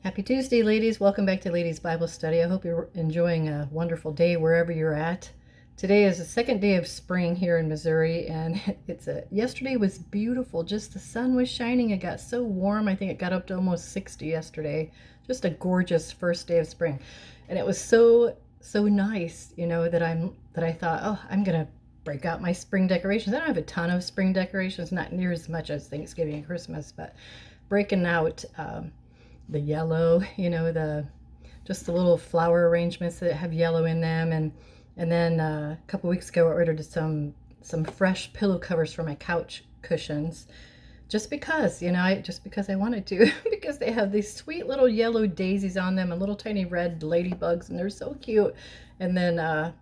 Happy Tuesday, ladies. Welcome back to Ladies Bible Study. I hope you're enjoying a wonderful day wherever you're at. Today is the second day of spring here in Missouri, and yesterday was beautiful. Just the sun was shining. It got so warm. I think it got up to almost 60 yesterday. Just a gorgeous first day of spring. And it was so nice, that I thought, "Oh, I'm going to break out my spring decorations." I don't have a ton of spring decorations, not near as much as Thanksgiving and Christmas, but breaking out the yellow, just the little flower arrangements that have yellow in them, and then a couple weeks ago I ordered some fresh pillow covers for my couch cushions, just because I wanted to, because they have these sweet little yellow daisies on them and little tiny red ladybugs, and they're so cute. And then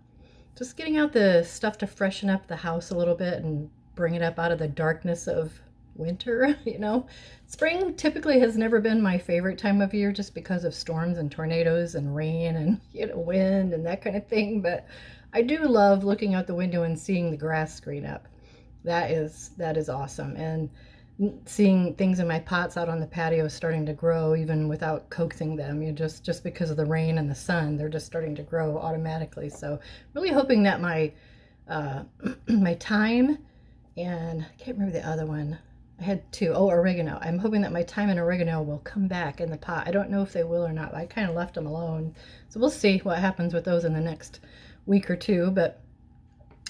just getting out the stuff to freshen up the house a little bit and bring it up out of the darkness of winter. Spring typically has never been my favorite time of year, just because of storms and tornadoes and rain and wind and that kind of thing, but I do love looking out the window and seeing the grass green up. That is awesome. And seeing things in my pots out on the patio starting to grow even without coaxing them, just because of the rain and the sun, they're just starting to grow automatically. So really hoping that my my thyme, and I can't remember the other one. I had two. Oh, oregano. I'm hoping that my thyme and oregano will come back in the pot. I don't know if they will or not. I kind of left them alone. So we'll see what happens with those in the next week or two. But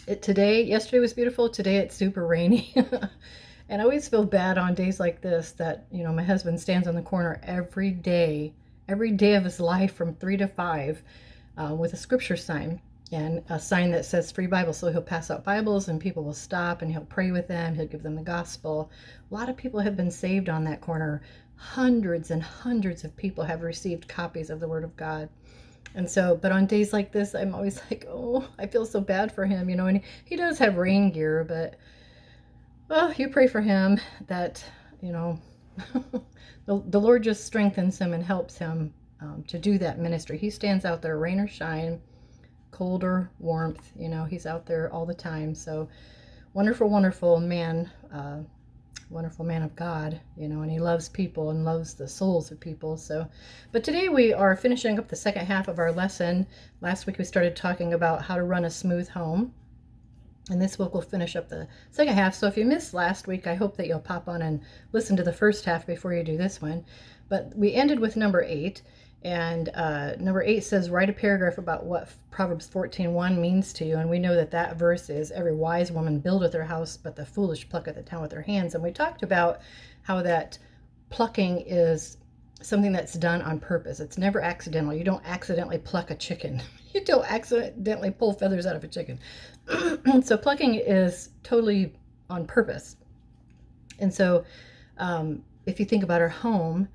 yesterday was beautiful. Today it's super rainy. And I always feel bad on days like this that, my husband stands on the corner every day of his life from 3 to 5 with a scripture sign and a sign that says free Bible. So he'll pass out Bibles and people will stop and he'll pray with them. He'll give them the gospel. A lot of people have been saved on that corner. Hundreds and hundreds of people have received copies of the Word of God. And so, but on days like this, I'm always like, oh, I feel so bad for him, and he does have rain gear, but, well, you pray for him that, the Lord just strengthens him and helps him to do that ministry. He stands out there, rain or shine, cold or warmth, he's out there all the time. So wonderful man, wonderful man of God, and he loves people and loves the souls of people. So, but today we are finishing up the second half of our lesson. Last week we started talking about how to run a smooth home, and this week we'll finish up the second half. So if you missed last week, I hope that you'll pop on and listen to the first half before you do this one. But we ended with number 8. And number 8 says, write a paragraph about what Proverbs 14:1 means to you. And we know that verse is, every wise woman buildeth her house, but the foolish plucketh it down with her hands. And we talked about how that plucking is something that's done on purpose. It's never accidental. You don't accidentally pluck a chicken. You don't accidentally pull feathers out of a chicken. So plucking is totally on purpose. And so if you think about our home,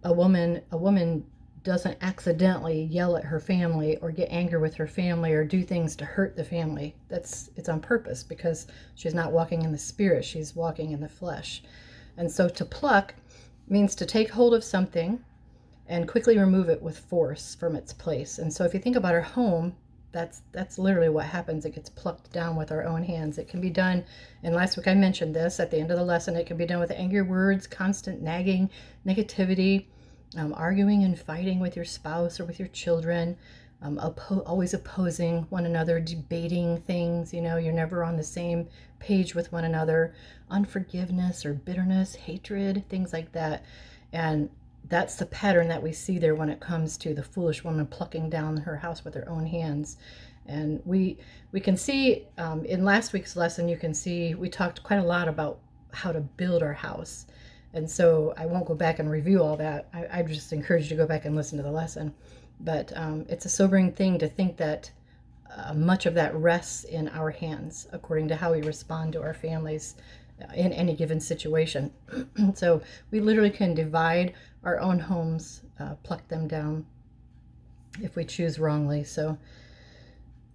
a woman doesn't accidentally yell at her family or get angry with her family or do things to hurt the family. It's on purpose, because she's not walking in the spirit, she's walking in the flesh. And so to pluck means to take hold of something and quickly remove it with force from its place. And so if you think about our home, that's literally what happens. It gets plucked down with our own hands. It can be done, and last week I mentioned this at the end of the lesson, it can be done with angry words, constant nagging, negativity, arguing and fighting with your spouse or with your children, always opposing one another, debating things, you're never on the same page with one another, unforgiveness or bitterness, hatred, things like that. And that's the pattern that we see there when it comes to the foolish woman plucking down her house with her own hands. And we can see in last week's lesson, you can see we talked quite a lot about how to build our house. And so I won't go back and review all that. I just encourage you to go back and listen to the lesson. But it's a sobering thing to think that much of that rests in our hands, according to how we respond to our families in any given situation. So we literally can divide our own homes, pluck them down if we choose wrongly. So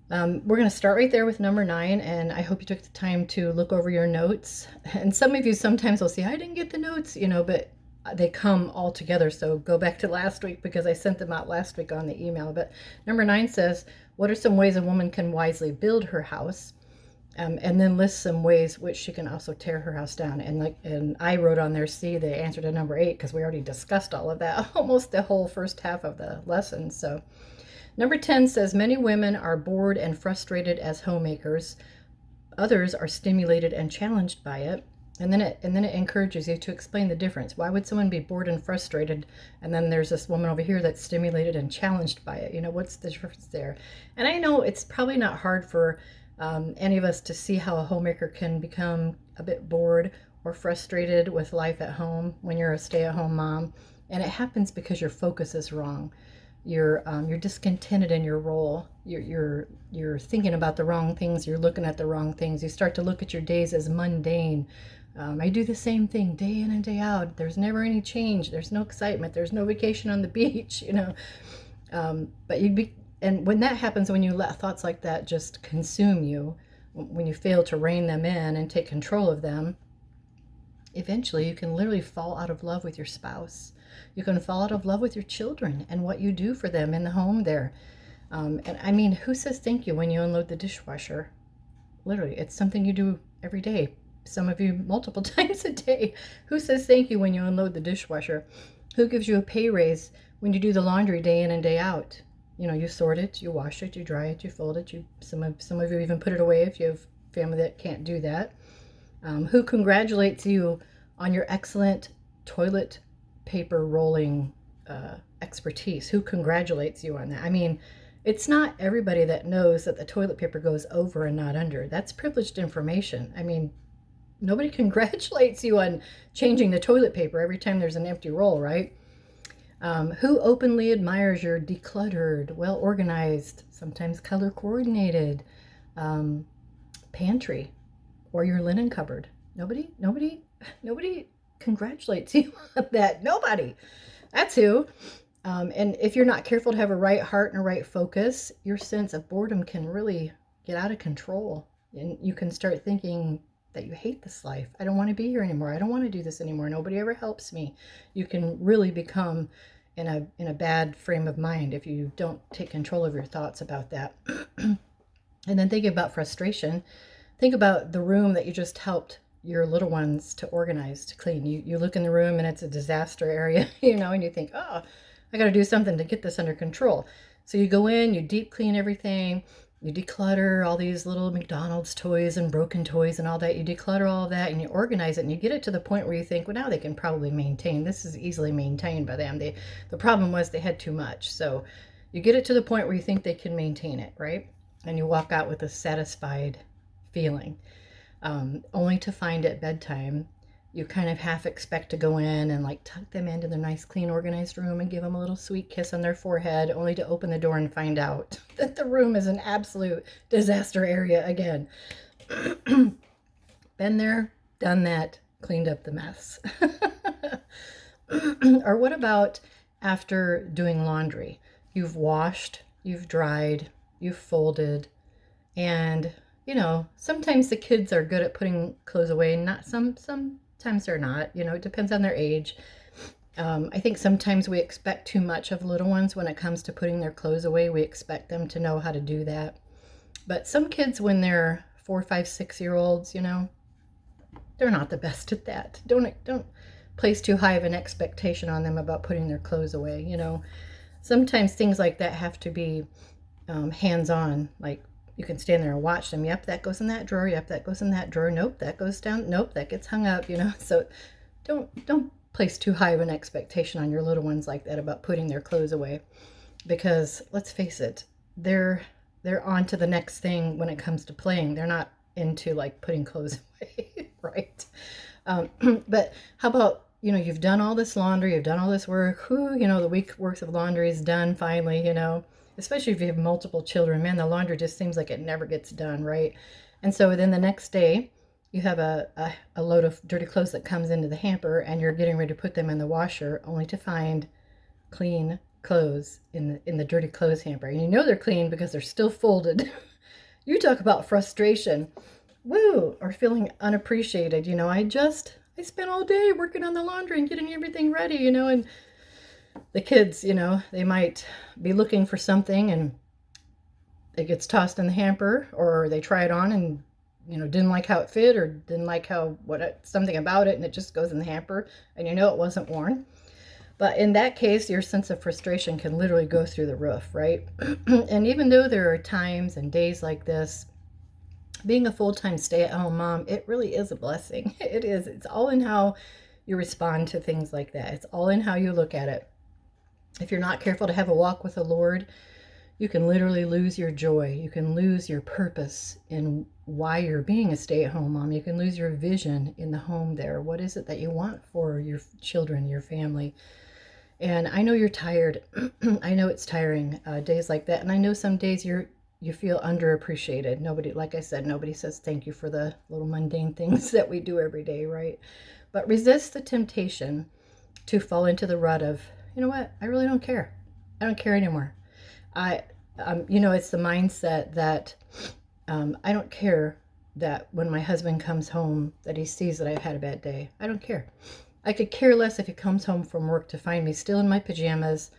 we're going to start right there with number 9, and I hope you took the time to look over your notes. And some of you sometimes will say, I didn't get the notes, but they come all together. So go back to last week, because I sent them out last week on the email. But number 9 says, what are some ways a woman can wisely build her house? And then list some ways which she can also tear her house down. And I wrote on there, see the answer to number 8, because we already discussed all of that, almost the whole first half of the lesson. So number 10 says, many women are bored and frustrated as homemakers. Others are stimulated and challenged by it. And then it encourages you to explain the difference. Why would someone be bored and frustrated? And then there's this woman over here that's stimulated and challenged by it. What's the difference there? And I know it's probably not hard for any of us to see how a homemaker can become a bit bored or frustrated with life at home when you're a stay-at-home mom. And it happens because your focus is wrong. You're discontented in your role. You're thinking about the wrong things. You're looking at the wrong things. You start to look at your days as mundane. I do the same thing day in and day out. There's never any change. There's no excitement. There's no vacation on the beach. But and when that happens, when you let thoughts like that just consume you, when you fail to rein them in and take control of them, eventually you can literally fall out of love with your spouse. You can fall out of love with your children and what you do for them in the home there. And I mean, who says thank you when you unload the dishwasher? Literally, it's something you do every day. Some of you multiple times a day. Who says thank you when you unload the dishwasher? Who gives you a pay raise when you do the laundry day in and day out? You sort it, you wash it, you dry it, you fold it. Some of you even put it away if you have family that can't do that. Who congratulates you on your excellent toilet paper rolling expertise? Who congratulates you on that? I mean, it's not everybody that knows that the toilet paper goes over and not under. That's privileged information. I mean, nobody congratulates you on changing the toilet paper every time there's an empty roll, right? Who openly admires your decluttered, well-organized, sometimes color-coordinated pantry or your linen cupboard? Nobody congratulates you on that. Nobody. That's who. And if you're not careful to have a right heart and a right focus, your sense of boredom can really get out of control. And you can start thinking that you hate this life. I don't want to be here anymore. I don't want to do this anymore. Nobody ever helps me. You can really become in a bad frame of mind if you don't take control of your thoughts about that. And then thinking about frustration, think about the room that you just helped your little ones to organize, to clean. You look in the room and it's a disaster area, and you think, oh, I got to do something to get this under control. So you go in, you deep clean everything, you declutter all these little McDonald's toys and broken toys and all that. You declutter all of that and you organize it and you get it to the point where you think, well, now they can probably maintain. This is easily maintained by them. The problem was they had too much. So you get it to the point where you think they can maintain it, right? And you walk out with a satisfied feeling, only to find at bedtime you kind of half expect to go in and like tuck them into their nice, clean, organized room and give them a little sweet kiss on their forehead, only to open the door and find out that the room is an absolute disaster area again. Been there, done that, cleaned up the mess. Or what about after doing laundry? You've washed, you've dried, you've folded, and sometimes the kids are good at putting clothes away. Not sometimes they're not. It depends on their age. I think sometimes we expect too much of little ones when it comes to putting their clothes away. We expect them to know how to do that. But some kids, when they're 4, 5, 6-year-olds, they're not the best at that. Don't place too high of an expectation on them about putting their clothes away. Sometimes things like that have to be hands-on. Like, you can stand there and watch them. Yep, that goes in that drawer. Yep, that goes in that drawer. Nope, that goes down. Nope, that gets hung up, So don't place too high of an expectation on your little ones like that about putting their clothes away. Because let's face it, they're on to the next thing when it comes to playing. They're not into like putting clothes away, right? But how about, you've done all this laundry, you've done all this work. The week's worth of laundry is done finally, Especially if you have multiple children, man, the laundry just seems like it never gets done, right? And so then the next day, you have a load of dirty clothes that comes into the hamper, and you're getting ready to put them in the washer, only to find clean clothes in the dirty clothes hamper. And they're clean because they're still folded. You talk about frustration, woo, or feeling unappreciated. I spent all day working on the laundry and getting everything ready, and the kids, they might be looking for something and it gets tossed in the hamper, or they try it on and didn't like how it fit, or didn't like something about it, and it just goes in the hamper, and it wasn't worn. But in that case, your sense of frustration can literally go through the roof, right? And even though there are times and days like this, being a full-time stay-at-home mom, it really is a blessing. It is. It's all in how you respond to things like that. It's all in how you look at it. If you're not careful to have a walk with the Lord, you can literally lose your joy. You can lose your purpose in why you're being a stay-at-home mom. You can lose your vision in the home there. What is it that you want for your children, your family? And I know you're tired. I know it's tiring, days like that. And I know some days you feel underappreciated. Nobody, like I said, nobody says thank you for the little mundane things that we do every day, right? But resist the temptation to fall into the rut of, you know what, I really don't care. I don't care anymore. It's the mindset that I don't care that when my husband comes home that he sees that I've had a bad day. I don't care. I could care less if he comes home from work to find me still in my pajamas,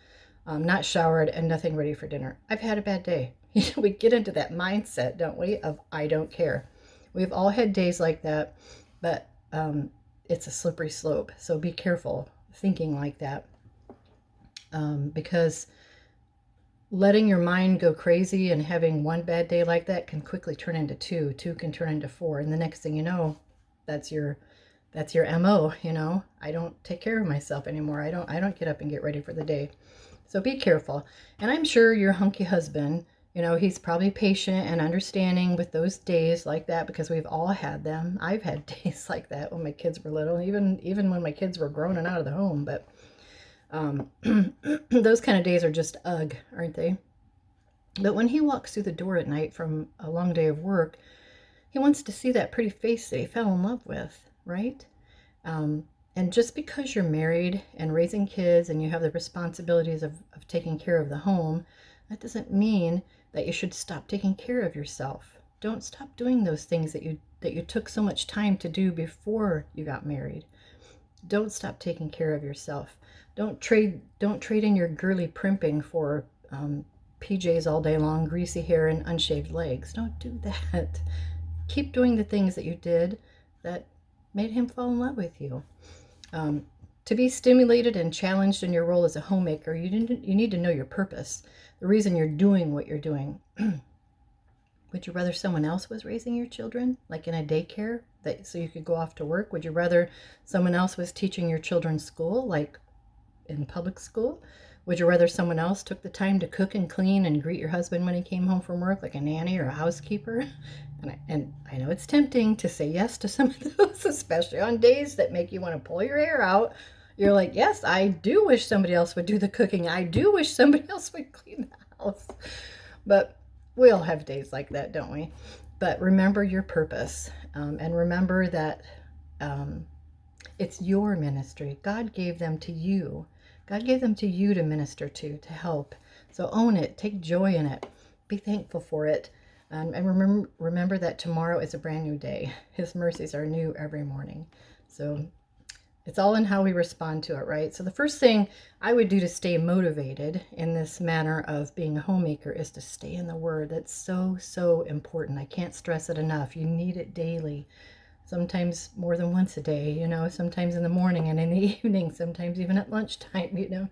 not showered, and nothing ready for dinner. I've had a bad day. We get into that mindset, don't we, of I don't care. We've all had days like that, but it's a slippery slope. So be careful thinking like that, because letting your mind go crazy and having one bad day like that can quickly turn into two. Two can turn into four, and the next thing you know, that's your MO. I don't take care of myself anymore. I don't get up and get ready for the day. So be careful. And I'm sure your hunky husband, he's probably patient and understanding with those days like that, because we've all had them. I've had days like that when my kids were little, even when my kids were grown and out of the home. But those kind of days are just ugh, aren't they? But when he walks through the door at night from a long day of work, he wants to see that pretty face that he fell in love with, right? And just because you're married and raising kids and you have the responsibilities of taking care of the home, that doesn't mean that you should stop taking care of yourself. Don't stop doing those things that you took so much time to do before you got married. Don't stop taking care of yourself. Don't trade in your girly primping for PJs all day long, greasy hair, and unshaved legs. Don't do that. Keep doing the things that you did that made him fall in love with you. To be stimulated and challenged in your role as a homemaker, you need to know your purpose, the reason you're doing what you're doing. Would you rather someone else was raising your children, like in a daycare, so you could go off to work? Would you rather someone else was teaching your children school, like in public school? Would you rather someone else took the time to cook and clean and greet your husband when he came home from work, like a nanny or a housekeeper? And I know it's tempting to say yes to some of those, especially on days that make you want to pull your hair out. You're like, yes, I do wish somebody else would do the cooking. I do wish somebody else would clean the house. But we all have days like that, don't we? But remember your purpose, and remember that it's your ministry. God gave them to you. God gave them to you to minister to help. So own it. Take joy in it. Be thankful for it. And remember that tomorrow is a brand new day. His mercies are new every morning. So it's all in how we respond to it, right? So the first thing I would do to stay motivated in this manner of being a homemaker is to stay in the Word. That's so, so important. I can't stress it enough. You need it daily. Sometimes more than once a day, sometimes in the morning and in the evening, sometimes even at lunchtime,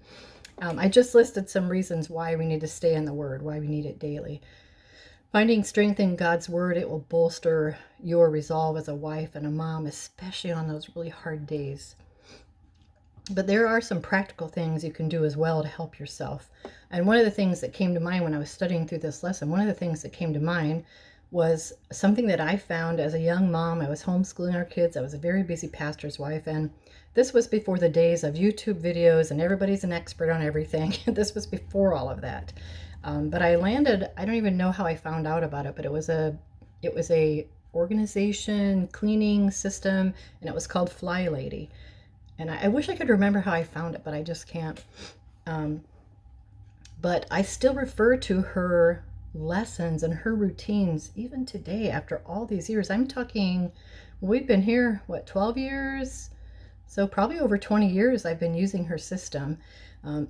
I just listed some reasons why we need to stay in the Word, why we need it daily. Finding strength in God's Word, it will bolster your resolve as a wife and a mom, especially on those really hard days. But there are some practical things you can do as well to help yourself. And one of the things that came to mind when I was studying through this lesson, one of the things that came to mind was something that I found as a young mom. I was homeschooling our kids. I was a very busy pastor's wife, and this was before the days of YouTube videos and everybody's an expert on everything. This was before all of that. But I don't even know how I found out about it, but it was a organization cleaning system, and it was called Fly Lady. And I wish I could remember how I found it, but I just can't. But I still refer to her lessons and her routines even today after all these years. I'm talking, we've been here, 12 years? So probably over 20 years I've been using her system. And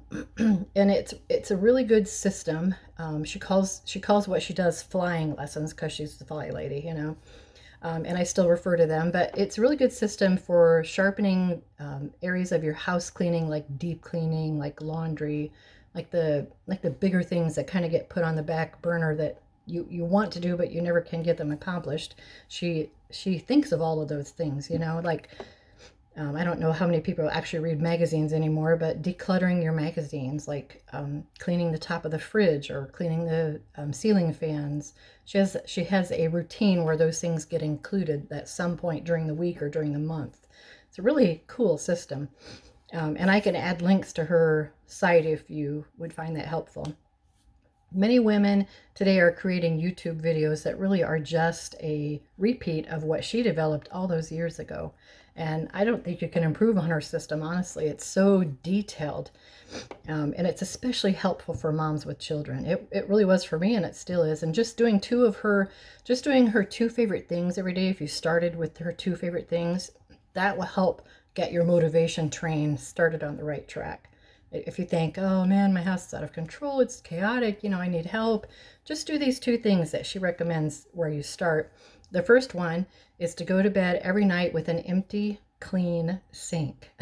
it's a really good system. She calls what she does flying lessons because she's the fly lady, and I still refer to them, but it's a really good system for sharpening areas of your house cleaning, like deep cleaning, like laundry, like the bigger things that kind of get put on the back burner that you want to do, but you never can get them accomplished. She thinks of all of those things, like I don't know how many people actually read magazines anymore, but decluttering your magazines, like cleaning the top of the fridge or cleaning the ceiling fans. She has a routine where those things get included at some point during the week or during the month. It's a really cool system. And I can add links to her site if you would find that helpful. Many women today are creating YouTube videos that really are just a repeat of what she developed all those years ago. And I don't think you can improve on her system, honestly. It's so detailed. And it's especially helpful for moms with children. It really was for me, and it still is. And just doing her two favorite things every day, if you started with her two favorite things, that will help get your motivation train started on the right track. If you think, oh man, my house is out of control, it's chaotic, I need help, just do these two things that she recommends where you start. The first one is to go to bed every night with an empty, clean sink.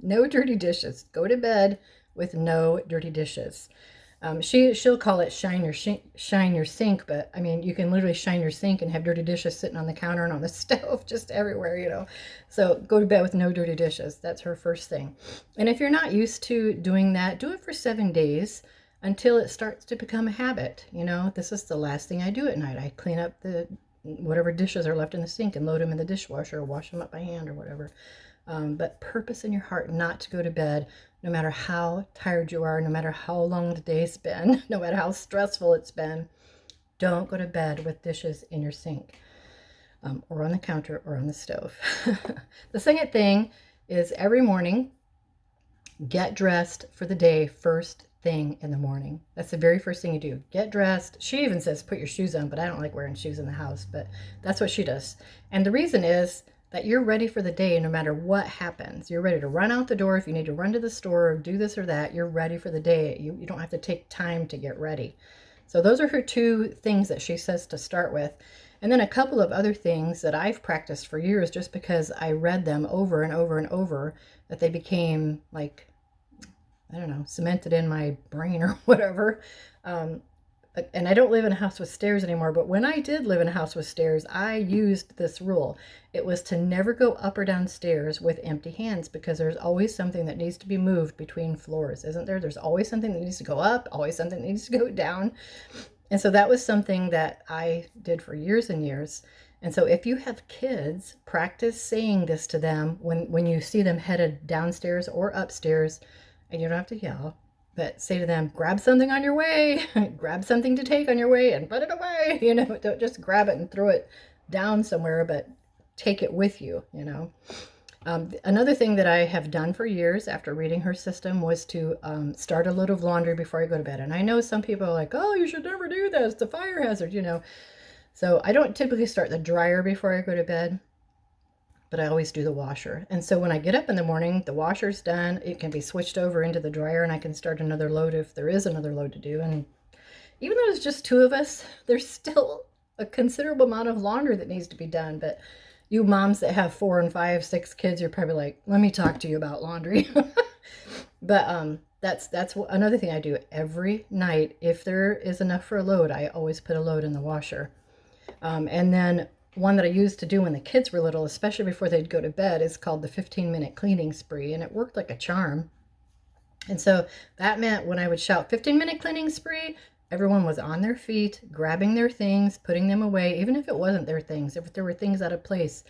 No dirty dishes. Go to bed with no dirty dishes. She'll call it shine your sink, but I mean, you can literally shine your sink and have dirty dishes sitting on the counter and on the stove, just everywhere. So go to bed with no dirty dishes. That's her first thing. And if you're not used to doing that, do it for 7 days until it starts to become a habit. This is the last thing I do at night. I clean up whatever dishes are left in the sink and load them in the dishwasher or wash them up by hand or whatever. But purpose in your heart not to go to bed, no matter how tired you are, no matter how long the day's been, no matter how stressful it's been. Don't go to bed with dishes in your sink, or on the counter or on the stove. The second thing is every morning, get dressed for the day first thing in the morning. That's the very first thing you do. Get dressed. She even says put your shoes on, but I don't like wearing shoes in the house, but that's what she does. And the reason is that you're ready for the day no matter what happens. You're ready to run out the door if you need to run to the store or do this or that. You're ready for the day. You don't have to take time to get ready. So those are her two things that she says to start with. And then a couple of other things that I've practiced for years just because I read them over and over and over, that they became like, I don't know, cemented in my brain or whatever. And I don't live in a house with stairs anymore, but when I did live in a house with stairs, I used this rule. It was to never go up or down stairs with empty hands, because there's always something that needs to be moved between floors, isn't there? There's always something that needs to go up, always something that needs to go down. And so that was something that I did for years and years. And so if you have kids, practice saying this to them when you see them headed downstairs or upstairs, and you don't have to yell. But say to them, grab something on your way, grab something to take on your way and put it away. Don't just grab it and throw it down somewhere, but take it with you, Another thing that I have done for years after reading her system was to start a load of laundry before I go to bed. And I know some people are like, oh, you should never do this. It's a fire hazard, So I don't typically start the dryer before I go to bed, but I always do the washer. And so when I get up in the morning, the washer's done. It can be switched over into the dryer and I can start another load if there is another load to do. And even though it's just two of us, there's still a considerable amount of laundry that needs to be done. But you moms that have 4 and 5, 6 kids, you're probably like, let me talk to you about laundry. But that's another thing I do every night. If there is enough for a load, I always put a load in the washer. And then one that I used to do when the kids were little, especially before they'd go to bed, is called the 15-minute cleaning spree, and it worked like a charm. And so that meant when I would shout 15-minute cleaning spree, everyone was on their feet, grabbing their things, putting them away, even if it wasn't their things, if there were things out of place.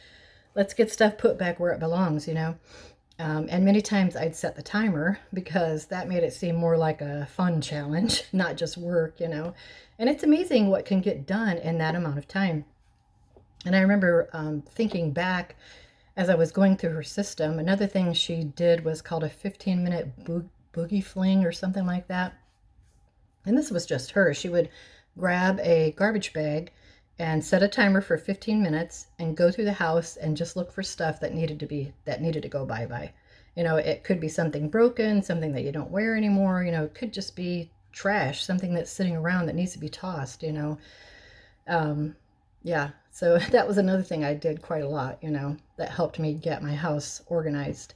Let's get stuff put back where it belongs, And many times I'd set the timer because that made it seem more like a fun challenge, not just work, And it's amazing what can get done in that amount of time. And I remember thinking back as I was going through her system, another thing she did was called a 15-minute boogie fling or something like that. And this was just her. She would grab a garbage bag and set a timer for 15 minutes and go through the house and just look for stuff that needed to go bye-bye. It could be something broken, something that you don't wear anymore. It could just be trash, something that's sitting around that needs to be tossed, Yeah, So that was another thing I did quite a lot, that helped me get my house organized.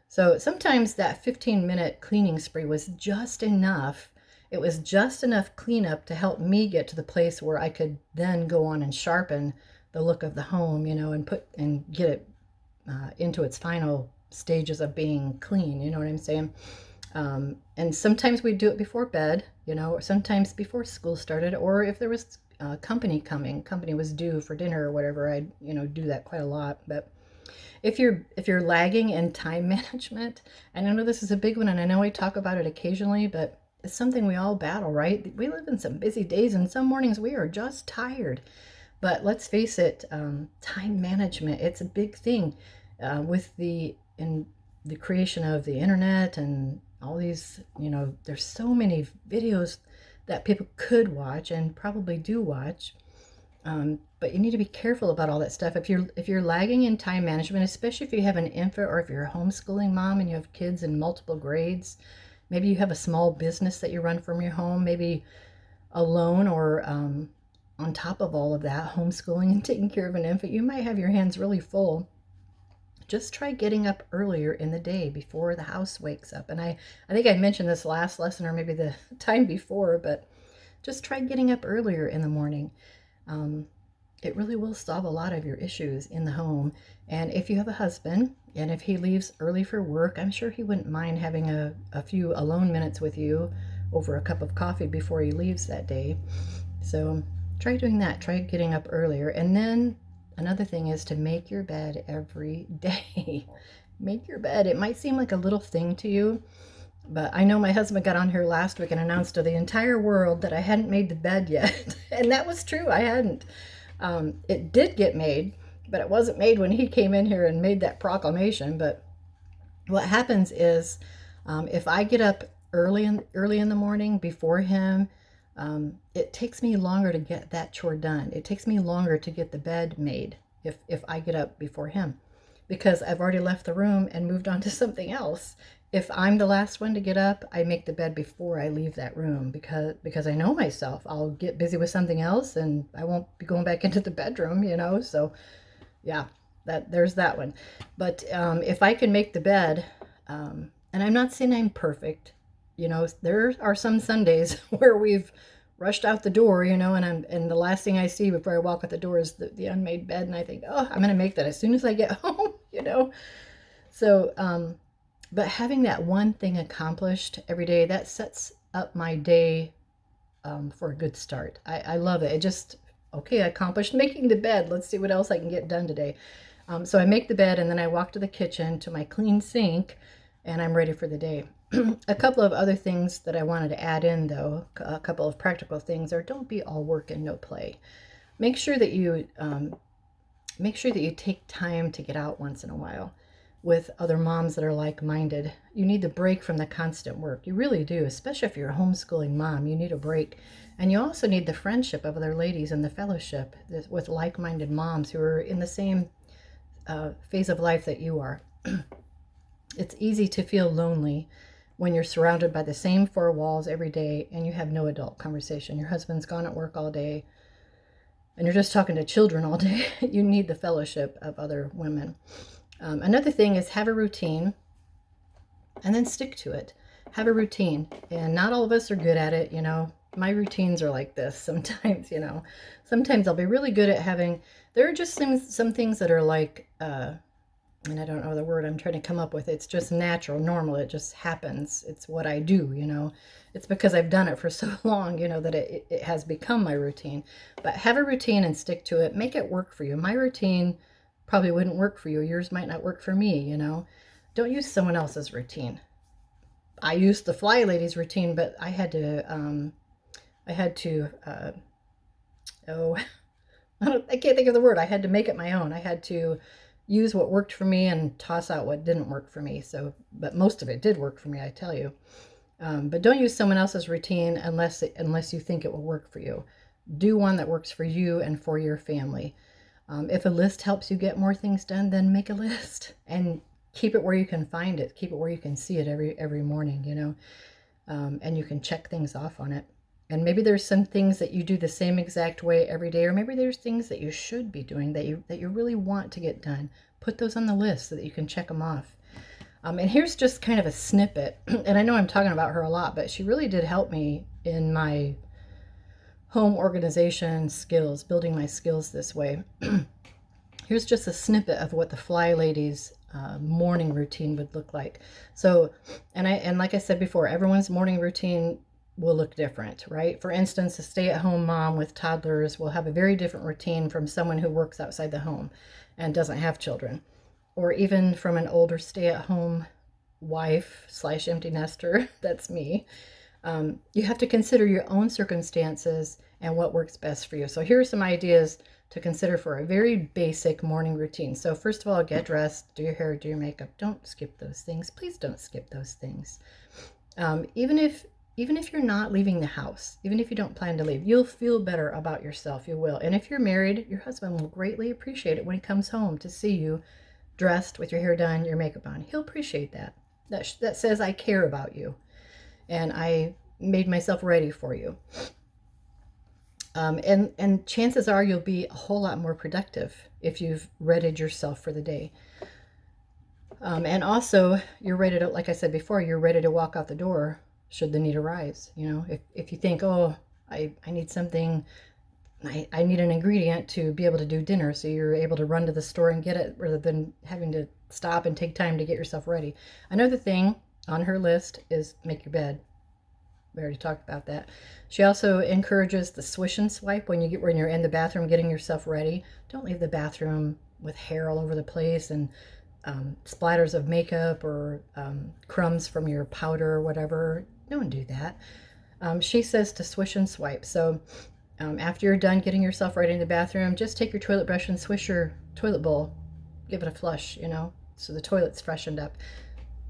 So sometimes that 15-minute cleaning spree was just enough. It was just enough cleanup to help me get to the place where I could then go on and sharpen the look of the home, and get it into its final stages of being clean. You know what I'm saying? And sometimes we do it before bed, or sometimes before school started, or if there was company was due for dinner or whatever, I'd do that quite a lot. But if you're lagging in time management, and I know this is a big one, and I know I talk about it occasionally, but it's something we all battle, right? We live in some busy days, and some mornings we are just tired. But let's face it, time management, it's a big thing with the creation of the internet and all these, there's so many videos that people could watch and probably do watch. But you need to be careful about all that stuff. If you're lagging in time management, especially if you have an infant or if you're a homeschooling mom and you have kids in multiple grades, maybe you have a small business that you run from your home, maybe alone, or on top of all of that, homeschooling and taking care of an infant, you might have your hands really full. Just try getting up earlier in the day before the house wakes up. And I think I mentioned this last lesson or maybe the time before, but just try getting up earlier in the morning. It really will solve a lot of your issues in the home. And if you have a husband, and if he leaves early for work, I'm sure he wouldn't mind having a few alone minutes with you over a cup of coffee before he leaves that day. So try doing that. Try getting up earlier. And then another thing is to make your bed every day. Make your bed. It might seem like a little thing to you, but I know my husband got on here last week and announced to the entire world that I hadn't made the bed yet. And that was true. I hadn't. It did get made, but it wasn't made when he came in here and made that proclamation. But what happens is, if I get up early in the morning before him, it takes me longer to get that chore done. It takes me longer to get the bed made if I get up before him, because I've already left the room and moved on to something else. If I'm the last one to get up, I make the bed before I leave that room because I know myself. I'll get busy with something else and I won't be going back into the bedroom, So yeah, there's that one. But if I can make the bed, and I'm not saying I'm perfect, there are some Sundays where we've rushed out the door, and the last thing I see before I walk out the door is the unmade bed, and I think, oh, I'm gonna make that as soon as I get home. So but having that one thing accomplished every day, that sets up my day for a good start. I love it. It just, okay, I accomplished making the bed. Let's see what else I can get done today. So I make the bed, and then I walk to the kitchen to my clean sink, and I'm ready for the day. A couple of other things that I wanted to add in, though, a couple of practical things are: don't be all work and no play. Make sure that you take time to get out once in a while with other moms that are like-minded. You need the break from the constant work. You really do, especially if you're a homeschooling mom. You need a break. And you also need the friendship of other ladies and the fellowship with like-minded moms who are in the same phase of life that you are. It's easy to feel lonely when you're surrounded by the same four walls every day and you have no adult conversation. Your husband's gone at work all day and you're just talking to children all day. You need the fellowship of other women. Another thing is have a routine and then stick to it. Have a routine. And not all of us are good at it, My routines are like this sometimes, Sometimes I'll be really good at there are just some things that are like, and I don't know the word I'm trying to come up with. It's just natural, normal. It just happens. It's what I do, It's because I've done it for so long, that it has become my routine. But have a routine and stick to it. Make it work for you. My routine probably wouldn't work for you. Yours might not work for me, Don't use someone else's routine. I used the Fly Lady's routine, but I had to, I can't think of the word. I had to make it my own. I had to use what worked for me and toss out what didn't work for me. But most of it did work for me, I tell you. But don't use someone else's routine unless you think it will work for you. Do one that works for you and for your family. If a list helps you get more things done, then make a list and keep it where you can find it. Keep it where you can see it every morning, and you can check things off on it. And maybe there's some things that you do the same exact way every day, or maybe there's things that you should be doing that you really want to get done. Put those on the list so that you can check them off. And here's just kind of a snippet. And I know I'm talking about her a lot, but she really did help me in my home organization skills, building my skills this way. Here's just a snippet of what the Fly Lady's morning routine would look like. So, and like I said before, everyone's morning routine will look different, right? For instance, a stay-at-home mom with toddlers will have a very different routine from someone who works outside the home and doesn't have children, or even from an older stay-at-home wife / empty nester. That's me. You have to consider your own circumstances and what works best for you. So here are some ideas to consider for a very basic morning routine. So first of all, get dressed, do your hair, do your makeup. Don't skip those things. Please don't skip those things. Even if you're not leaving the house, even if you don't plan to leave, you'll feel better about yourself. You will. And if you're married, your husband will greatly appreciate it when he comes home to see you dressed with your hair done, your makeup on. He'll appreciate that. That says I care about you and I made myself ready for you. And chances are you'll be a whole lot more productive if you've readied yourself for the day. And also, you're ready to, like I said before, you're ready to walk out the door should the need arise. You know, if you think, oh, I need something, I need an ingredient to be able to do dinner, so you're able to run to the store and get it rather than having to stop and take time to get yourself ready. Another thing on her list is make your bed. We already talked about that. She also encourages the swish and swipe when you're in the bathroom getting yourself ready. Don't leave the bathroom with hair all over the place and splatters of makeup or crumbs from your powder or whatever. Don't do that. She says to swish and swipe. So after you're done getting yourself ready in the bathroom, just take your toilet brush and swish your toilet bowl. Give it a flush, so the toilet's freshened up.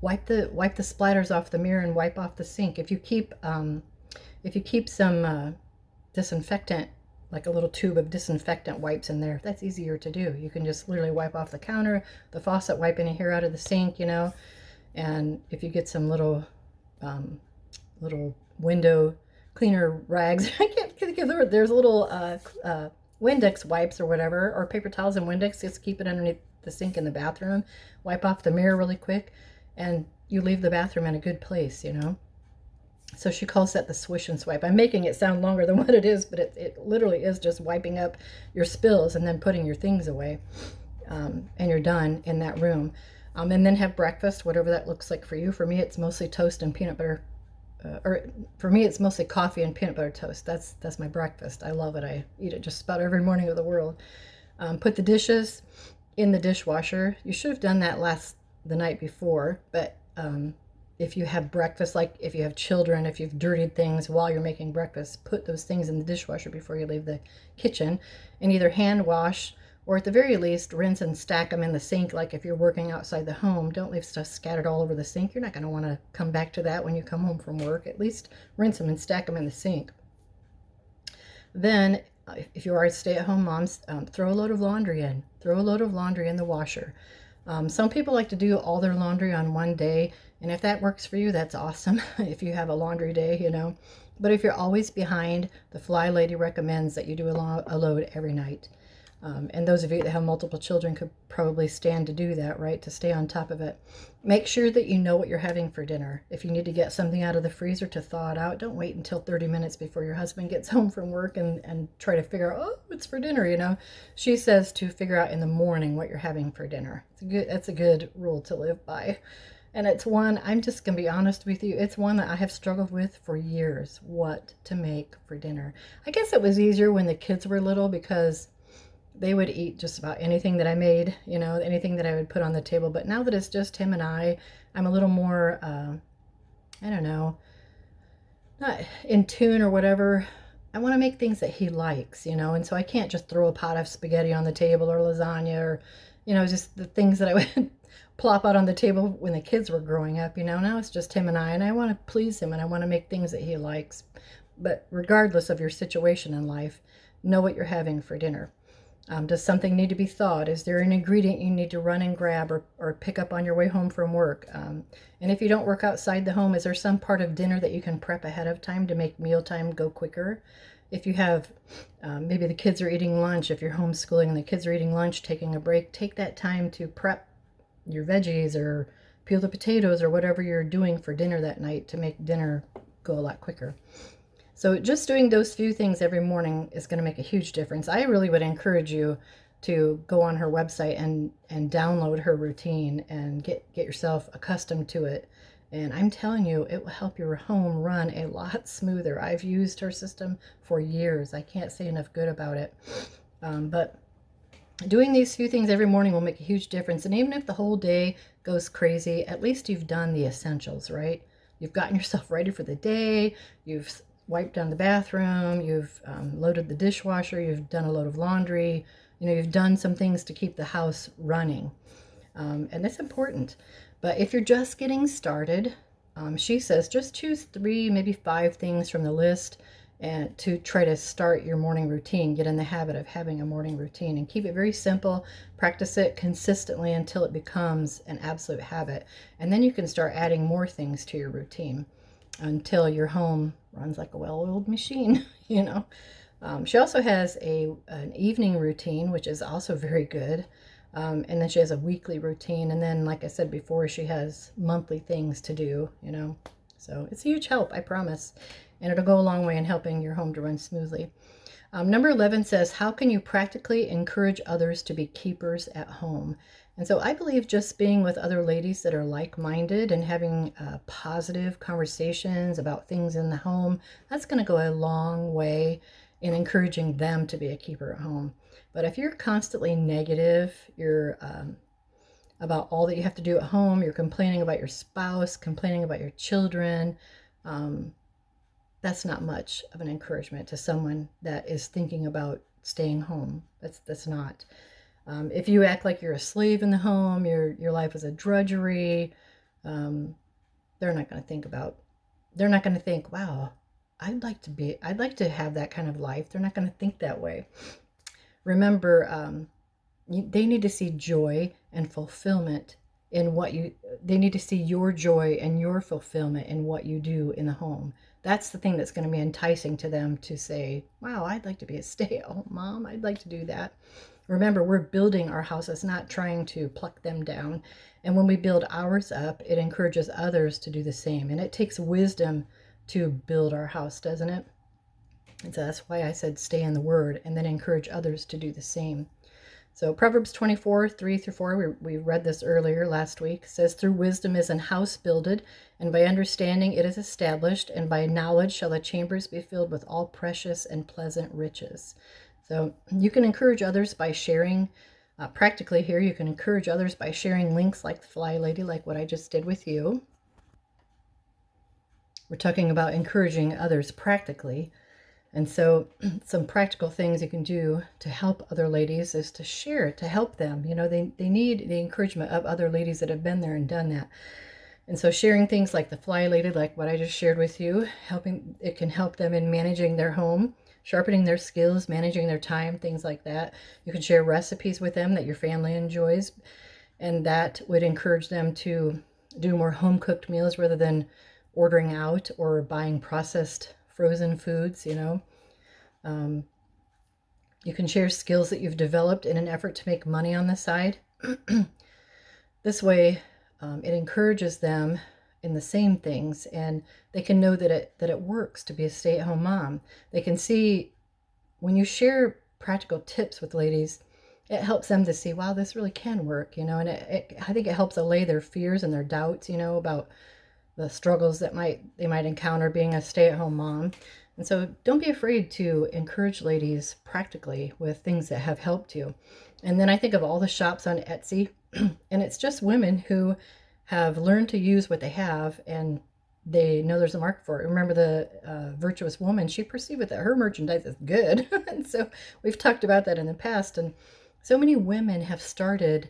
Wipe the splatters off the mirror and wipe off the sink. If you keep some disinfectant, like a little tube of disinfectant wipes in there, that's easier to do. You can just literally wipe off the counter, the faucet, wipe any hair out of the sink, and if you get some little window cleaner rags, I can't think of the word. There's little Windex wipes or whatever, or paper towels and Windex. Just keep it underneath the sink in the bathroom. Wipe off the mirror really quick, and you leave the bathroom in a good place, So she calls that the swish and swipe. I'm making it sound longer than what it is, but it literally is just wiping up your spills and then putting your things away, and you're done in that room. And then have breakfast, whatever that looks like for you. For me, it's mostly toast and peanut butter. Or for me, it's mostly coffee and peanut butter toast. That's my breakfast. I love it. I eat it just about every morning of the world. Put the dishes in the dishwasher. You should have done that the night before, but if you have breakfast, like if you have children, if you've dirtied things while you're making breakfast, put those things in the dishwasher before you leave the kitchen, and either hand wash or at the very least rinse and stack them in the sink. Like if you're working outside the home, don't leave stuff scattered all over the sink. You're not going to want to come back to that when you come home from work. At least rinse them and stack them in the sink. Then if you are stay-at-home moms, throw a load of laundry in. Throw a load of laundry in the washer. Some people like to do all their laundry on one day, and if that works for you, that's awesome. If you have a laundry day, But if you're always behind, the Fly Lady recommends that you do a load every night. And those of you that have multiple children could probably stand to do that, right? To stay on top of it. Make sure that you know what you're having for dinner. If you need to get something out of the freezer to thaw it out, don't wait until 30 minutes before your husband gets home from work and try to figure out, oh, it's for dinner, She says to figure out in the morning what you're having for dinner. That's a good rule to live by. And it's one, I'm just going to be honest with you, it's one that I have struggled with for years, what to make for dinner. I guess it was easier when the kids were little because they would eat just about anything that I made, anything that I would put on the table. But now that it's just him and I'm a little more, I don't know, not in tune or whatever. I want to make things that he likes, and so I can't just throw a pot of spaghetti on the table or lasagna or, just the things that I would plop out on the table when the kids were growing up, Now it's just him and I want to please him and I want to make things that he likes. But regardless of your situation in life, know what you're having for dinner. Does something need to be thawed? Is there an ingredient you need to run and grab or pick up on your way home from work? And if you don't work outside the home, is there some part of dinner that you can prep ahead of time to make mealtime go quicker? If you have, maybe the kids are eating lunch, if you're homeschooling and the kids are eating lunch, taking a break, take that time to prep your veggies or peel the potatoes or whatever you're doing for dinner that night to make dinner go a lot quicker. So just doing those few things every morning is going to make a huge difference. I really would encourage you to go on her website and download her routine and get yourself accustomed to it. And I'm telling you, it will help your home run a lot smoother. I've used her system for years. I can't say enough good about it. But doing these few things every morning will make a huge difference. And even if the whole day goes crazy, at least you've done the essentials, right? You've gotten yourself ready for the day. You've wiped down the bathroom. You've loaded the dishwasher. You've done a load of laundry. You know, you've done some things to keep the house running. And that's important. But if you're just getting started, she says just choose 3, maybe 5 things from the list and to try to start your morning routine. Get in the habit of having a morning routine and keep it very simple. Practice it consistently until it becomes an absolute habit. And then you can start adding more things to your routine until your home runs like a well-oiled machine, you know. She also has an evening routine, which is also very good. And then she has a weekly routine. And then, like I said before, she has monthly things to do, you know. So it's a huge help, I promise. And it'll go a long way in helping your home to run smoothly. Number 11 says, how can you practically encourage others to be keepers at home? And so I believe just being with other ladies that are like-minded and having positive conversations about things in the home, that's going to go a long way in encouraging them to be a keeper at home. But if you're constantly negative, you're about all that you have to do at home, you're complaining about your spouse, complaining about your children, that's not much of an encouragement to someone that is thinking about staying home. That's not. If you act like you're a slave in the home, your life is a drudgery, they're not going to think, wow, I'd like to have that kind of life. They're not going to think that way. Remember, they need to see joy and fulfillment in they need to see your joy and your fulfillment in what you do in the home. That's the thing that's going to be enticing to them to say, wow, I'd like to be a stay-at-home mom. I'd like to do that. Remember, we're building our houses, not trying to pluck them down. And when we build ours up, it encourages others to do the same. And it takes wisdom to build our house, doesn't it? And so that's why I said stay in the Word and then encourage others to do the same. So Proverbs 24, 3-4, we read this earlier last week, says, through wisdom is an house builded, and by understanding it is established, and by knowledge shall the chambers be filled with all precious and pleasant riches. So you can encourage others by sharing, practically here, you can encourage others by sharing links like Fly Lady, like what I just did with you. We're talking about encouraging others practically. And so some practical things you can do to help other ladies is to share, to help them. You know, they need the encouragement of other ladies that have been there and done that. And so sharing things like the Fly Lady, like what I just shared with you, it can help them in managing their home, sharpening their skills, managing their time, things like that. You can share recipes with them that your family enjoys, and that would encourage them to do more home-cooked meals rather than ordering out or buying processed frozen foods, you know. You can share skills that you've developed in an effort to make money on the side. This way, it encourages them in the same things, and they can know that it works to be a stay-at-home mom. They can see when you share practical tips with ladies, it helps them to see, wow, this really can work, you know. And I think it helps allay their fears and their doubts, you know, about the struggles that they might encounter being a stay-at-home mom. And so don't be afraid to encourage ladies practically with things that have helped you. And then I think of all the shops on Etsy, and it's just women who have learned to use what they have, and they know there's a market for it. Remember the virtuous woman, she perceived that her merchandise is good. And so we've talked about that in the past. And so many women have started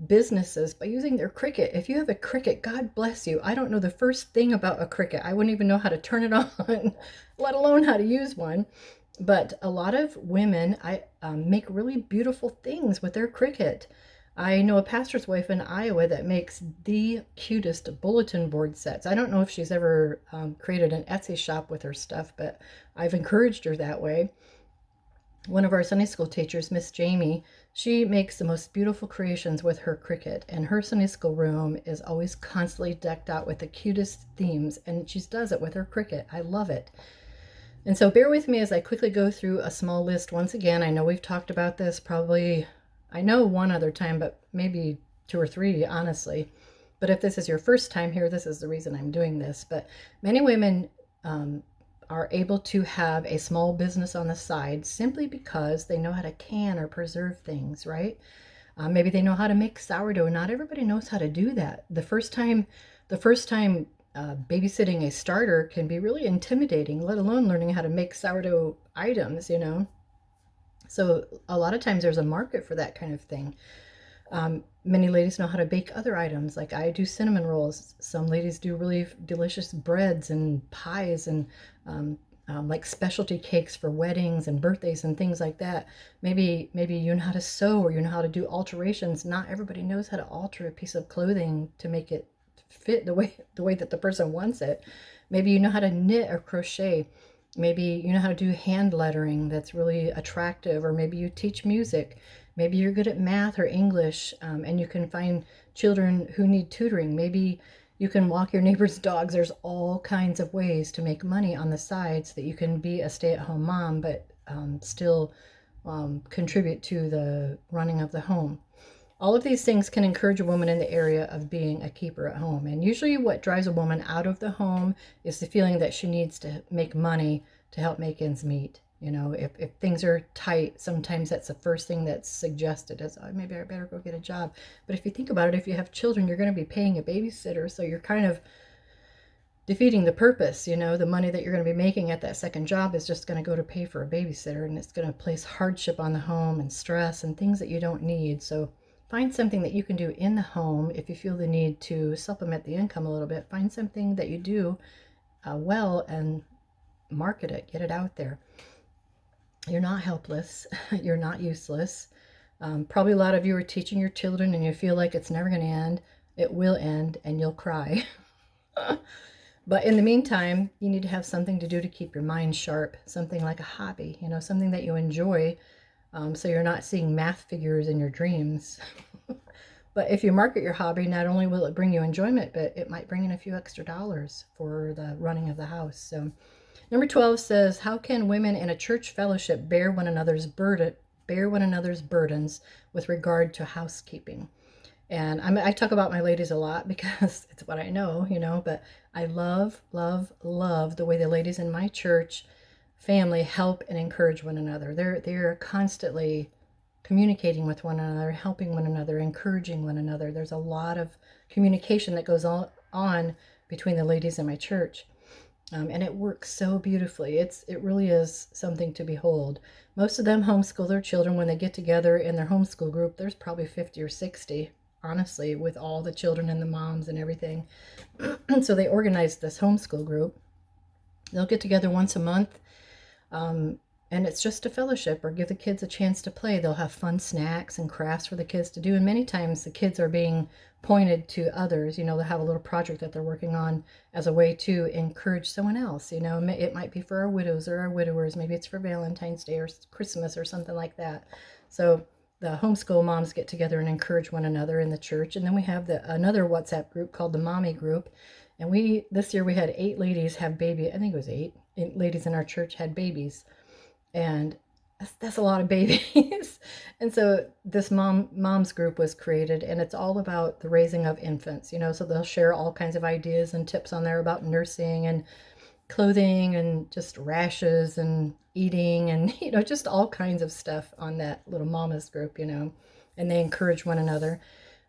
businesses by using their Cricut. If you have a Cricut, God bless you. I don't know the first thing about a Cricut. I wouldn't even know how to turn it on, let alone how to use one. But a lot of women make really beautiful things with their Cricut. I know a pastor's wife in Iowa that makes the cutest bulletin board sets. I don't know if she's ever created an Etsy shop with her stuff, but I've encouraged her that way. One of our Sunday school teachers, Miss Jamie, she makes the most beautiful creations with her Cricut, and her Sunday school room is always constantly decked out with the cutest themes, and she does it with her Cricut. I love it. And so bear with me as I quickly go through a small list once again. I know we've talked about this probably, I know one other time, but maybe two or three, honestly. But if this is your first time here, this is the reason I'm doing this. But many women are able to have a small business on the side simply because they know how to can or preserve things, right? Maybe they know how to make sourdough. Not everybody knows how to do that. The first time babysitting a starter can be really intimidating, let alone learning how to make sourdough items, you know. So a lot of times there's a market for that kind of thing. Many ladies know how to bake other items, like I do cinnamon rolls. Some ladies do really delicious breads and pies and like specialty cakes for weddings and birthdays and things like that. Maybe you know how to sew or you know how to do alterations. Not everybody knows how to alter a piece of clothing to make it fit the way that the person wants it. Maybe you know how to knit or crochet. Maybe you know how to do hand lettering that's really attractive, or maybe you teach music. Maybe you're good at math or English, and you can find children who need tutoring. Maybe you can walk your neighbor's dogs. There's all kinds of ways to make money on the side so that you can be a stay-at-home mom, but still contribute to the running of the home. All of these things can encourage a woman in the area of being a keeper at home. And usually, what drives a woman out of the home is the feeling that she needs to make money to help make ends meet. You know, if things are tight, sometimes that's the first thing that's suggested is, oh, maybe I better go get a job. But if you think about it, if you have children, you're going to be paying a babysitter. So you're kind of defeating the purpose. You know, the money that you're going to be making at that second job is just going to go to pay for a babysitter, and it's going to place hardship on the home and stress and things that you don't need. So find something that you can do in the home if you feel the need to supplement the income a little bit. Find something that you do well and market it, get it out there. You're not helpless. You're not useless. Probably a lot of you are teaching your children and you feel like it's never going to end. It will end and you'll cry. But in the meantime, you need to have something to do to keep your mind sharp, something like a hobby, you know, something that you enjoy, so you're not seeing math figures in your dreams. But if you market your hobby, not only will it bring you enjoyment, but it might bring in a few extra dollars for the running of the house. So number 12 says, how can women in a church fellowship bear one another's burdens with regard to housekeeping? And I talk about my ladies a lot because it's what I know, you know, but I love, love, love the way the ladies in my church family help and encourage one another. They're constantly communicating with one another, helping one another, encouraging one another. There's a lot of communication that goes on between the ladies in my church. And it works so beautifully. It really is something to behold. Most of them homeschool their children. When they get together in their homeschool group, there's probably 50 or 60, honestly, with all the children and the moms and everything. So they organize this homeschool group. They'll get together once a month, and it's just a fellowship or give the kids a chance to play. They'll have fun snacks and crafts for the kids to do. And many times the kids are being pointed to others. You know, they'll have a little project that they're working on as a way to encourage someone else. You know, it might be for our widows or our widowers. Maybe it's for Valentine's Day or Christmas or something like that. So the homeschool moms get together and encourage one another in the church. And then we have another WhatsApp group called the Mommy Group. And this year we had 8 ladies have baby. I think it was 8 ladies in our church had babies. And that's a lot of babies. And so this mom's group was created, and it's all about the raising of infants, you know, so they'll share all kinds of ideas and tips on there about nursing and clothing and just rashes and eating and, you know, just all kinds of stuff on that little mama's group, you know, and they encourage one another.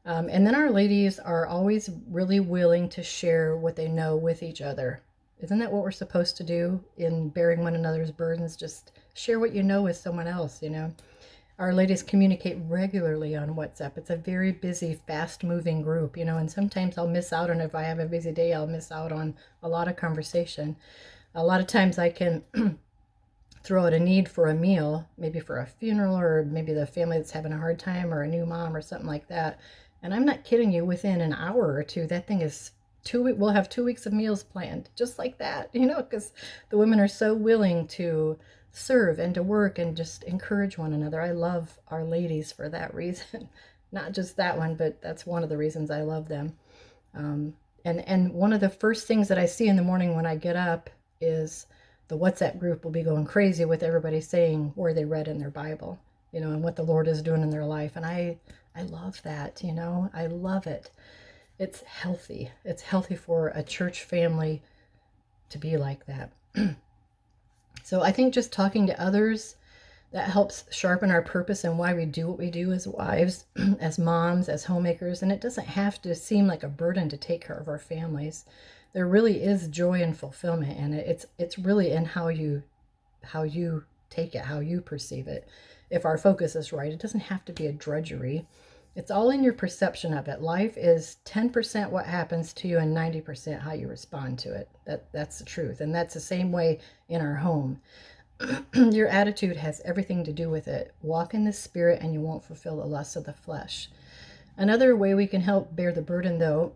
And then our ladies are always really willing to share what they know with each other. Isn't that what we're supposed to do in bearing one another's burdens? Just share what you know with someone else, you know. Our ladies communicate regularly on WhatsApp. It's a very busy, fast-moving group, you know, and sometimes I'll miss out on, if I have a busy day, I'll miss out on a lot of conversation. A lot of times I can throw out a need for a meal, maybe for a funeral, or maybe the family that's having a hard time, or a new mom or something like that. And I'm not kidding you, within an hour or two, that thing is we'll have 2 weeks of meals planned, just like that, because the women are so willing to serve and to work and just encourage one another. I love our ladies for that reason. Not just that one, but that's one of the reasons I love them. Um, and one of the first things that I see in the morning when I get up is the WhatsApp group will be going crazy with everybody saying where they read in their Bible, and what the Lord is doing in their life. And I love that, I love it. It's healthy. It's healthy for a church family to be like that. So I think just talking to others, that helps sharpen our purpose and why we do what we do as wives, as moms, as homemakers. And it doesn't have to seem like a burden to take care of our families. There really is joy and fulfillment in it. It's really in how you take it, how you perceive it. If our focus is right, it doesn't have to be a drudgery. It's all in your perception of it. Life is 10% what happens to you and 90% how you respond to it. That's the truth. And that's the same way in our home. Your attitude has everything to do with it. Walk in the Spirit and you won't fulfill the lusts of the flesh. Another way we can help bear the burden, though,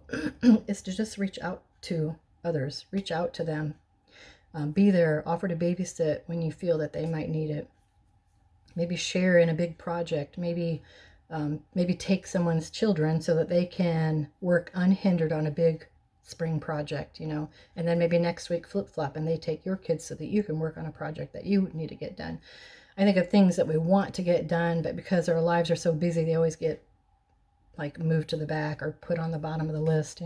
is to just reach out to others. Reach out to them. Be there. Offer to babysit when you feel that they might need it. Maybe share in a big project. Maybe take someone's children so that they can work unhindered on a big spring project, and then maybe next week flip-flop and they take your kids so that you can work on a project that you need to get done. I think of things that we want to get done, but because our lives are so busy, they always get like moved to the back or put on the bottom of the list.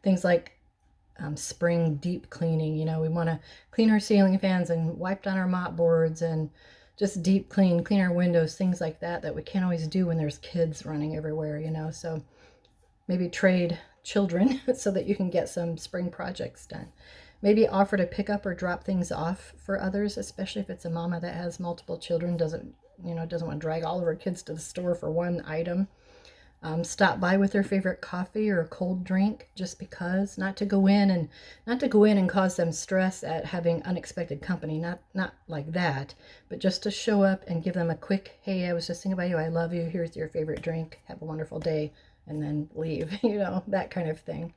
Things like spring deep cleaning. We want to clean our ceiling fans and wipe down our mop boards and just deep clean our windows, things like that we can't always do when there's kids running everywhere. So maybe trade children so that you can get some spring projects done. Maybe offer to pick up or drop things off for others, especially if it's a mama that has multiple children, doesn't want to drag all of her kids to the store for one item. Stop by with their favorite coffee or a cold drink just because, not to go in and cause them stress at having unexpected company, not like that, but just to show up and give them a quick, hey, I was just thinking about you, I love you, here's your favorite drink, have a wonderful day, and then leave, that kind of thing.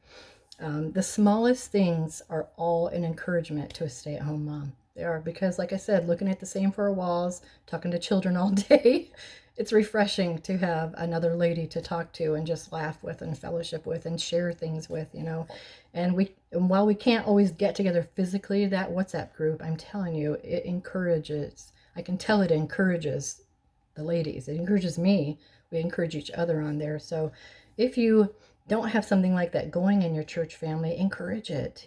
The smallest things are all an encouragement to a stay-at-home mom. They are, because like I said, looking at the same four walls, talking to children all day, it's refreshing to have another lady to talk to and just laugh with and fellowship with and share things with, And while we can't always get together physically, that WhatsApp group, I'm telling you, it encourages, I can tell it encourages the ladies. It encourages me. We encourage each other on there. So if you don't have something like that going in your church family, encourage it,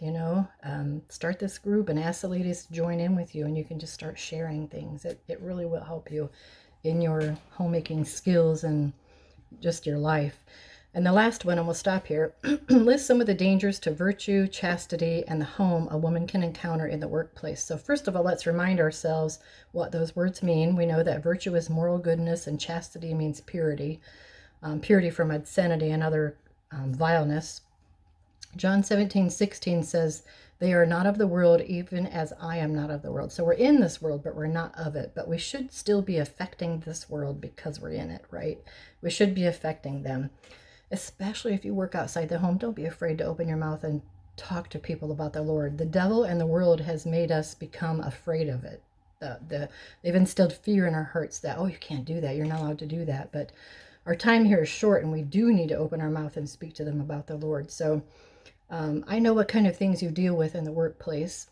start this group and ask the ladies to join in with you, and you can just start sharing things. It really will help you in your homemaking skills and just your life. And the last one, and we'll stop here, list some of the dangers to virtue, chastity, and the home a woman can encounter in the workplace. So first of all, let's remind ourselves what those words mean. We know that virtue is moral goodness and chastity means purity. Purity from obscenity and other vileness. John 17:16 says, they are not of the world, even as I am not of the world. So we're in this world, but we're not of it. But we should still be affecting this world because we're in it, right? We should be affecting them. Especially if you work outside the home, don't be afraid to open your mouth and talk to people about the Lord. The devil and the world has made us become afraid of it. They've instilled fear in our hearts that, oh, you can't do that. You're not allowed to do that. But our time here is short, and we do need to open our mouth and speak to them about the Lord. So I know what kind of things you deal with in the workplace.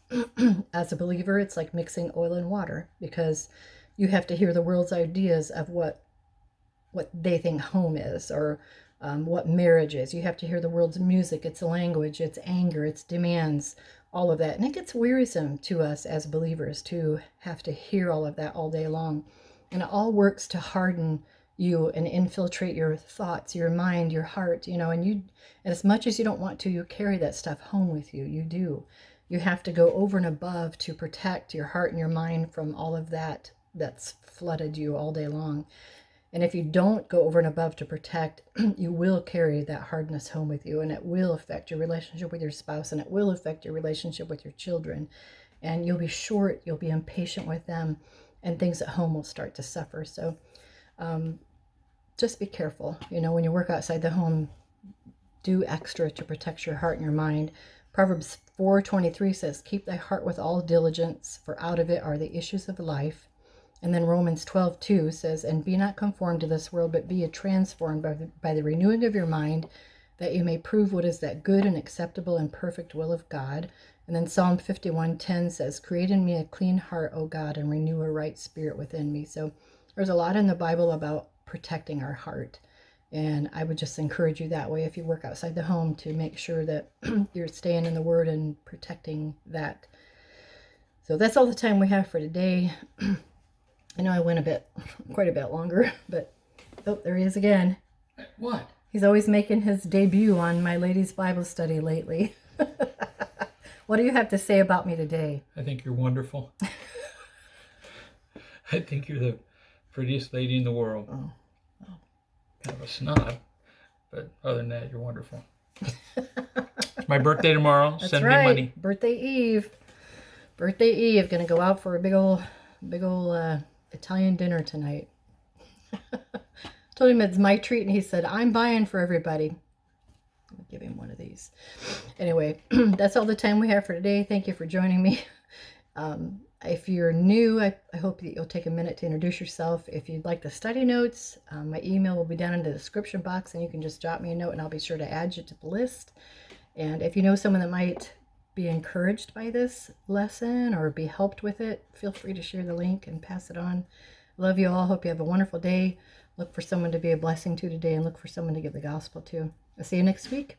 As a believer, it's like mixing oil and water, because you have to hear the world's ideas of what they think home is, or what marriage is. You have to hear the world's music, its language, its anger, its demands, all of that. And it gets wearisome to us as believers to have to hear all of that all day long. And it all works to harden you and infiltrate your thoughts, your mind, your heart, and as much as you don't want to, you carry that stuff home with you. You do. You have to go over and above to protect your heart and your mind from all of that that's flooded you all day long. And if you don't go over and above to protect, you will carry that hardness home with you, and it will affect your relationship with your spouse, and it will affect your relationship with your children. and you'll be short, you'll be impatient with them, and things at home will start to suffer. So just be careful. When you work outside the home, do extra to protect your heart and your mind. Proverbs 4:23 says, keep thy heart with all diligence, for out of it are the issues of life. And then Romans 12:2 says, and be not conformed to this world, but be ye transformed by the renewing of your mind, that you may prove what is that good and acceptable and perfect will of God. And then Psalm 51:10 says, create in me a clean heart, O God, and renew a right spirit within me. So there's a lot in the Bible about protecting our heart. And I would just encourage you that way, if you work outside the home, to make sure that you're staying in the Word and protecting that. So that's all the time we have for today. I know I went quite a bit longer, but oh, there he is again. What? He's always making his debut on My Ladies Bible Study lately. What do you have to say about me today? I think you're wonderful. I think you're the prettiest lady in the world. Oh. Kind of a snob, but other than that, you're wonderful. It's my birthday tomorrow. That's Send right. me money. Birthday Eve. Gonna go out for a big old Italian dinner tonight. Told him it's my treat, and he said, I'm buying for everybody. I'll give him one of these. Anyway, that's all the time we have for today. Thank you for joining me. If you're new, I hope that you'll take a minute to introduce yourself. If you'd like the study notes, my email will be down in the description box, and you can just drop me a note, and I'll be sure to add you to the list. And if you know someone that might be encouraged by this lesson or be helped with it, feel free to share the link and pass it on. Love you all. Hope you have a wonderful day. Look for someone to be a blessing to today, and look for someone to give the gospel to. I'll see you next week.